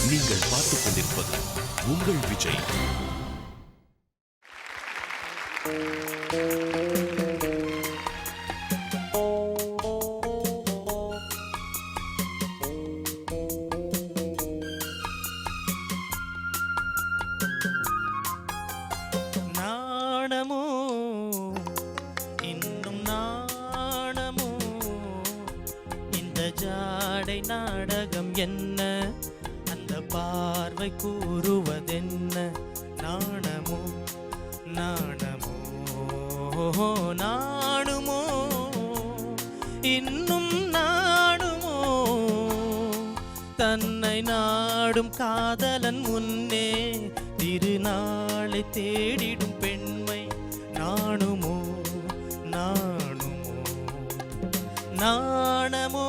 நீங்கள் பார்த்துக் கொண்டிருப்பது உங்கள் விஜய். நாணமோ இன்னும் நாணமோ, இந்த ஜாடை நாடகம் என்ன, அந்த பார்வை கூறுவதென்ன. நாணமோ நாணமோ நாணுமோ இன்னும் நாணுமோ, தன்னை நாடும் காதலன் முன்னே திருநாளை தேடிடும் பெண்மை. நாணுமோ நாணுமோ நாணமோ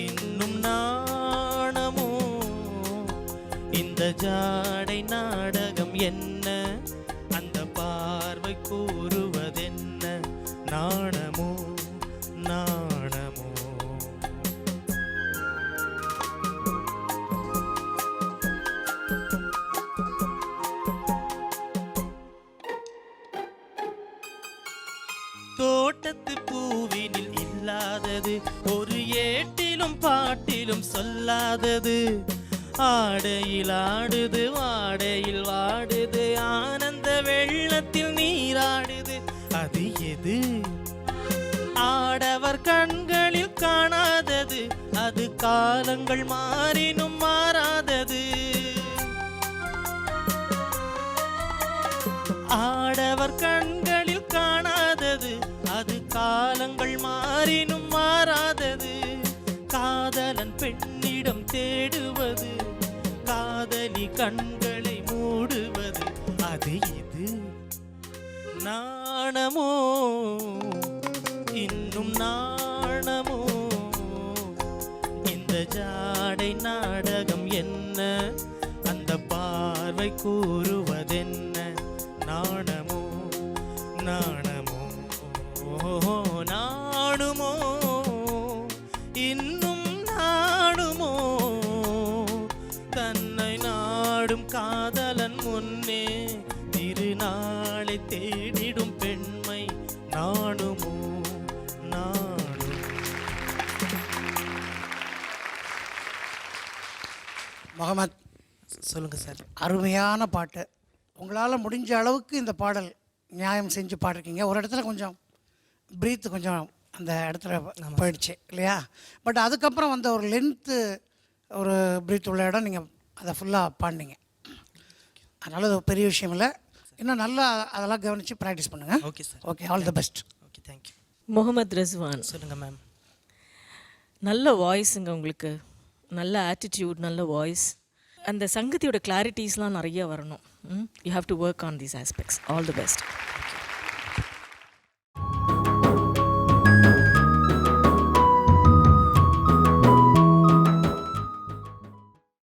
இன்னும் நாணமோ, இந்த ஜாடை நாடகம் என்ன, அந்த பார்வை கூறுவதென்ன. நாணமோ நாணமோ. தோட்டத்து பூவினில் இல்லாதது, ஒரு ஏட்டிலும் பாட்டிலும் சொல்லாதது. ஆடையில் ஆடுது வாடையில் வாடுது, ஆனந்த வெள்ளத்தில் நீராடுது. அது எது? ஆடவர் கண்களில் காணாதது, அது காலங்கள் மாறினும் மாறாதது. ஆடவர் கண்களில் காணாதது, அது காலங்கள் மாறினும் மாறாதது. காதலன் பெண்ணிடம் தேடுவது, காதலி கண்களை மூடுவது. அது இது? நாணமோ இன்னும் நாணமோ, இந்த ஜாடை நாடகம் என்ன, அந்த பார்வை கூறுவதென்ன. நாணமோ நாணமோ நாணுமோ இன்னும் நாணுமோ, தன்னை நாடும் காதலன் முன்னே திருநாளை தேடிடும் பெண்மை. நாணுமோ நாணுமோ. முகமது, சொல்லுங்கள் சார். அருமையான பாட்டு. உங்களால் முடிஞ்ச அளவுக்கு இந்த பாடல் நியாயம் செஞ்சு பாடிருக்கீங்க. ஒரு இடத்துல கொஞ்சம் ப்ரீத்து கொஞ்சம் அந்த இடத்துல போயிடுச்சு இல்லையா? பட் அதுக்கப்புறம் வந்த ஒரு லென்த்து, ஒரு ப்ரீத் உள்ள இடம் நீங்கள் அதை ஃபுல்லாக பாடினீங்க. அதனால் அது பெரிய விஷயம் இல்லை. இன்னும் நல்லா அதெல்லாம் கவனித்து ப்ராக்டிஸ் பண்ணுங்கள். Okay sir. Okay, all the best. Okay, thank you. Mohammad Rizwan, சொல்லுங்கள் மேம். நல்ல வாய்ஸுங்க உங்களுக்கு, நல்ல ஆட்டிடியூட், நல்ல வாய்ஸ். அந்த சங்கதியோட கிளாரிட்டிஸ்லாம் நிறைய வரணும். You have to work on these aspects. All the best.